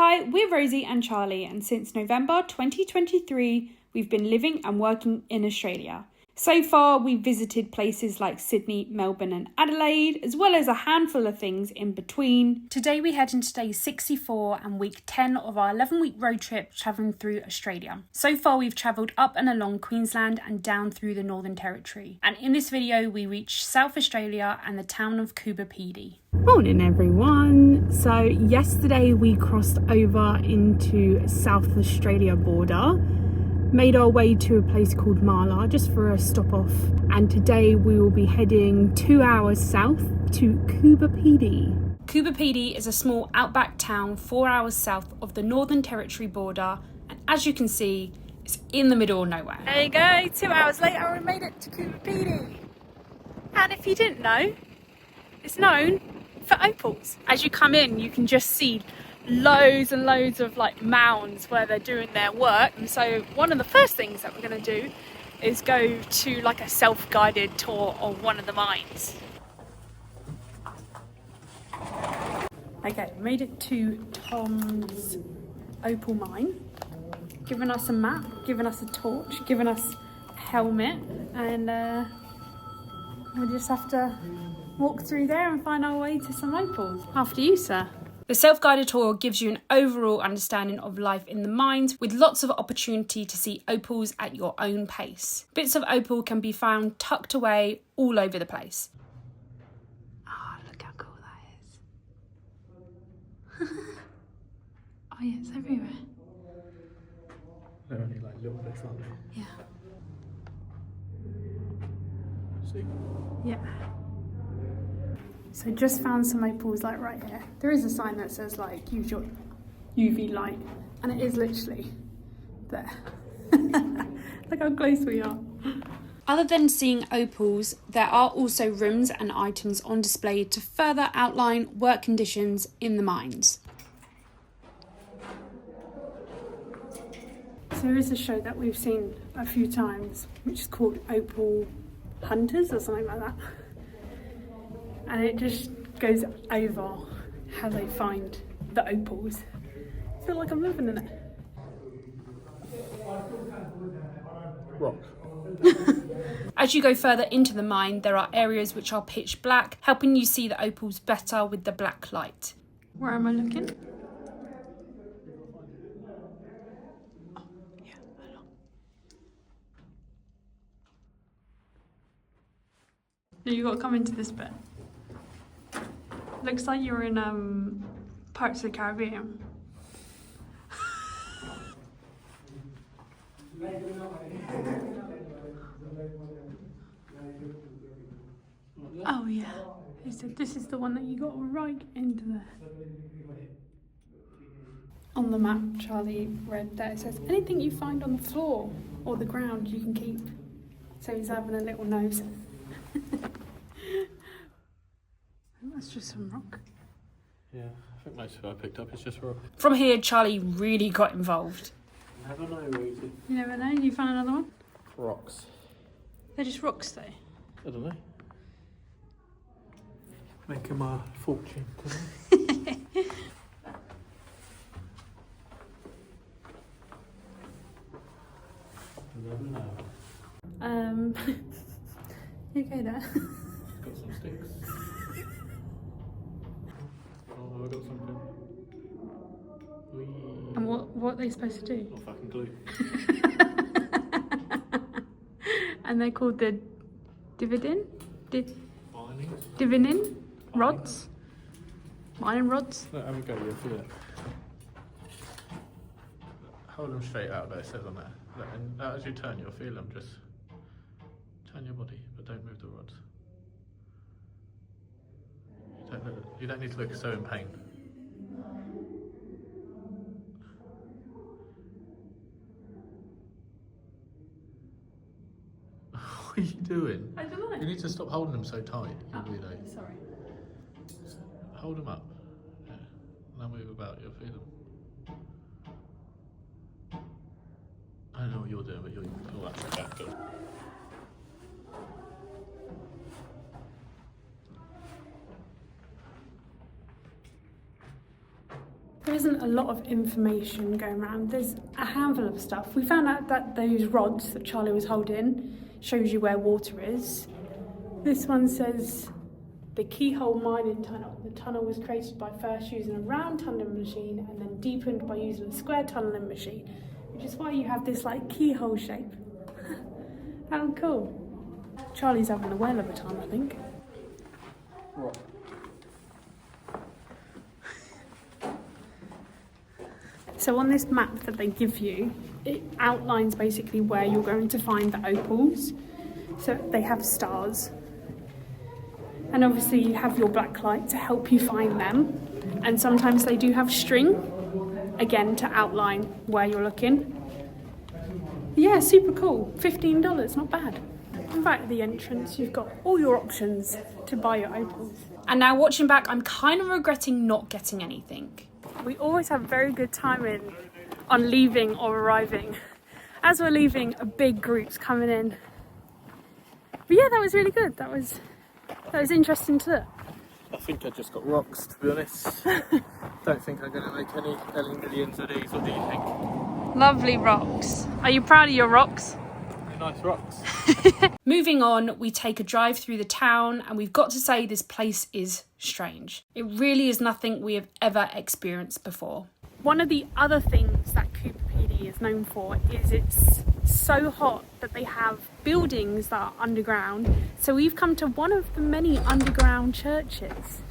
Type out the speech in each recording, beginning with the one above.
Hi, we're Rosie and Charlie, and since November 2023, we've been living and working in Australia. So far, we've visited places like Sydney, Melbourne and Adelaide, as well as a handful of things in between. Today we head into day 64 and week 10 of our 11-week road trip travelling through Australia. So far we've travelled up and along Queensland and down through the Northern Territory. And in this video we reached South Australia and the town of Coober Pedy. Morning everyone. So yesterday we crossed over into South Australia border. Made our way to a place called Marla just for a stop off, and today we will be heading 2 hours south to Coober Pedy. Coober Pedy is a small outback town 4 hours south of the Northern Territory border, and as you can see, it's in the middle of nowhere. There you go, 2 hours later we made it to Coober Pedy. And if you didn't know, it's known for opals. As you come in, you can just see loads and loads of like mounds where they're doing their work, and so one of the first things that we're going to do is go to like a self-guided tour of one of the mines. Okay, made it to Tom's opal mine, given us a map, given us a torch, given us a helmet, and we'll just have to walk through there and find our way to some opals. After you, sir. The self-guided tour gives you an overall understanding of life in the mines, with lots of opportunity to see opals at your own pace. Bits of opal can be found tucked away all over the place. Oh, look how cool that is. Oh yeah, it's everywhere. They're only like little bits, aren't they? Yeah. See? Yeah. So just found some opals like right here. There is a sign that says like use your UV light, and it is literally there. Look how close we are. Other than seeing opals, there are also rooms and items on display to further outline work conditions in the mines. So there is a show that we've seen a few times, which is called Opal Hunters or something like that. And it just goes over how they find the opals. I feel like I'm living in it. Rock. As you go further into the mine, there are areas which are pitch black, helping you see the opals better with the black light. Where am I looking? Oh, yeah, along. Now you got to come into this bit. Looks like you're in parts of the Caribbean. Oh yeah, he said this is the one that you got right into there. On the map, Charlie read that it says anything you find on the floor or the ground you can keep. So he's having a little nose. That's just some rock. Yeah, I think most of what I picked up is just rock. From here, Charlie really got involved. Never know, Rosie. You never know, you found another one? Rocks. They're just rocks though. I don't know. Making my fortune today. Never know. You okay there? Got some sticks. Oh, I got something. Whee. And what are they supposed to do? Not fucking glue. And they're called the dividend? Linings. Dividend? Rods? Mining rods? Look, have a go, you'll feel it. Hold them straight out there, it says on there. Look, and as you turn, you'll feel them. Just turn your body, but don't move the rods. You don't need to look so in pain. What are you doing? I don't know. You need to stop holding them so tight, you weirdo. Sorry. Hold them up. Yeah. Now move about, you'll feel them. I don't know what you're doing, but you're all that back. Good. There isn't a lot of information going around. There's a handful of stuff. We found out that those rods that Charlie was holding shows you where water is. This one says the keyhole mining tunnel. The tunnel was created by first using a round tunnelling machine and then deepened by using a square tunnelling machine, which is why you have this like keyhole shape. How cool. Charlie's having a whale of a time, I think. What? So on this map that they give you, it outlines basically where you're going to find the opals. So they have stars. And obviously you have your black light to help you find them. And sometimes they do have string, again, to outline where you're looking. Yeah, super cool. $15, not bad. And right at the entrance, you've got all your options to buy your opals. And now watching back, I'm kind of regretting not getting anything. We always have very good timing on leaving or arriving. As we're leaving, a big group's coming in. But yeah, that was really good. That was interesting too. I think I just got rocks, to be honest. Don't think I'm going to make any millions of these. What do you think? Lovely rocks. Are you proud of your rocks? Nice rocks. Moving on, we take a drive through the town, and we've got to say this place is strange. It really is nothing we have ever experienced before. One of the other things that Coober Pedy is known for is it's so hot that they have buildings that are underground. So we've come to one of the many underground churches.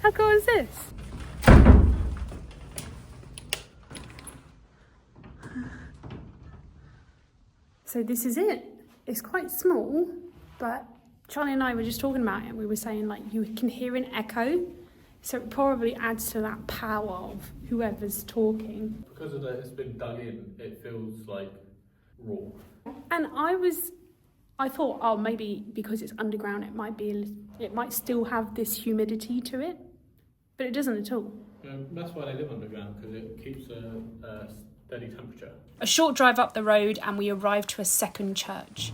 How cool is this? So this is it. It's quite small, but Charlie and I were just talking about it. We were saying like you can hear an echo, so it probably adds to that power of whoever's talking. Because of that, it's been dug in, it feels like raw. And I thought, oh, maybe because it's underground, it might still have this humidity to it, but it doesn't at all. That's why they live underground, because it keeps a steady temperature. A short drive up the road and we arrived to a second church.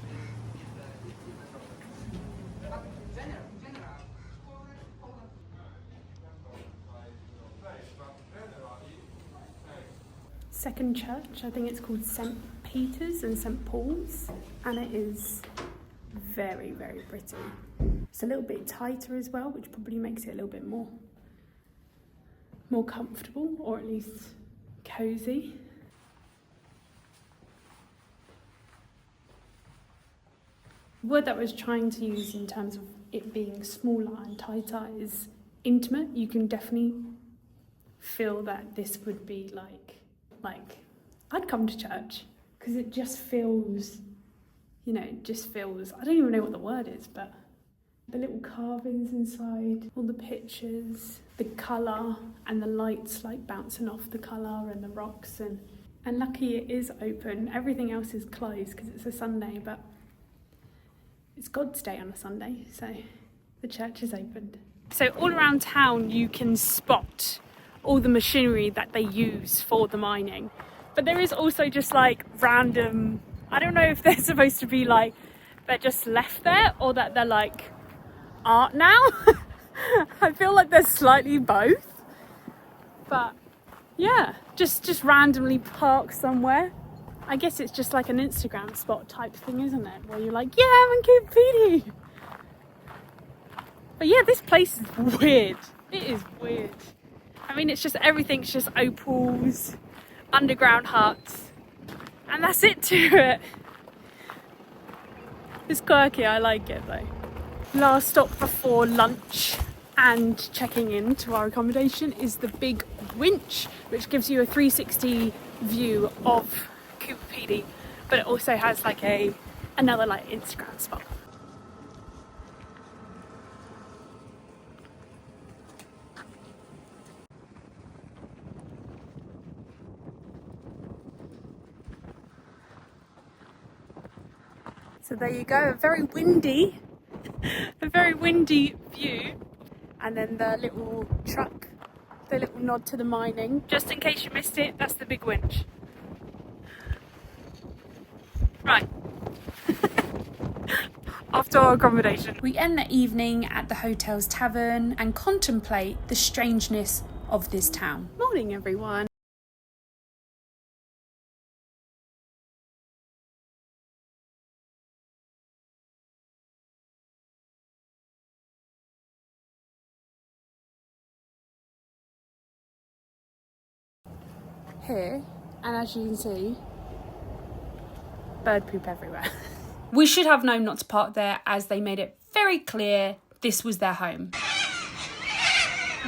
Second church, I think it's called St. Peter's and St. Paul's, and it is very, very pretty. It's a little bit tighter as well, which probably makes it a little bit more comfortable, or at least cozy. The word that I was trying to use in terms of it being smaller and tighter is intimate. You can definitely feel that this would be like I'd come to church, because it just feels, I don't even know what the word is, but the little carvings inside, all the pictures, the colour and the lights like bouncing off the colour and the rocks, and lucky it is open. Everything else is closed because it's a Sunday, but it's God's day on a Sunday, so the church is opened. So all around town you can spot all the machinery that they use for the mining. But there is also just like random, I don't know if they're supposed to be like, they're just left there or that they're like art now. I feel like they're slightly both. But yeah, just randomly parked somewhere. I guess it's just like an Instagram spot type thing, isn't it? Where you're like, yeah, I'm in Coober Pedy. But yeah, this place is weird. It is weird. I mean, it's just everything's just opals, underground huts, and that's it to it. It's quirky, I like it though. Last stop before lunch and checking in to our accommodation is the big winch, which gives you a 360 view of Coober Pedy, but it also has like another like Instagram spot. So there you go, a very windy view, and then the little truck, the little nod to the mining. Just in case you missed it, that's the big winch. Right. Off to our accommodation. We end the evening at the hotel's tavern and contemplate the strangeness of this town. Not morning, everyone. Here, and as you can see, bird poop everywhere. We should have known not to park there, as they made it very clear this was their home.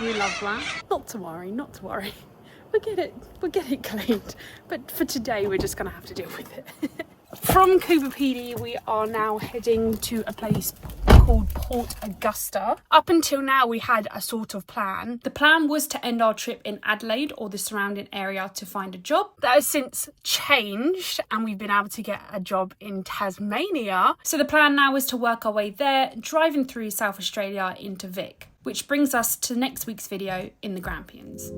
We love that. Not to worry, not to worry. We'll get it cleaned. But for today, we're just gonna have to deal with it. From Coober Pedy, we are now heading to a place called Port Augusta. Up until now, we had a sort of plan. The plan was to end our trip in Adelaide or the surrounding area to find a job. That has since changed, and we've been able to get a job in Tasmania. So the plan now is to work our way there, driving through South Australia into Vic, which brings us to next week's video in the Grampians.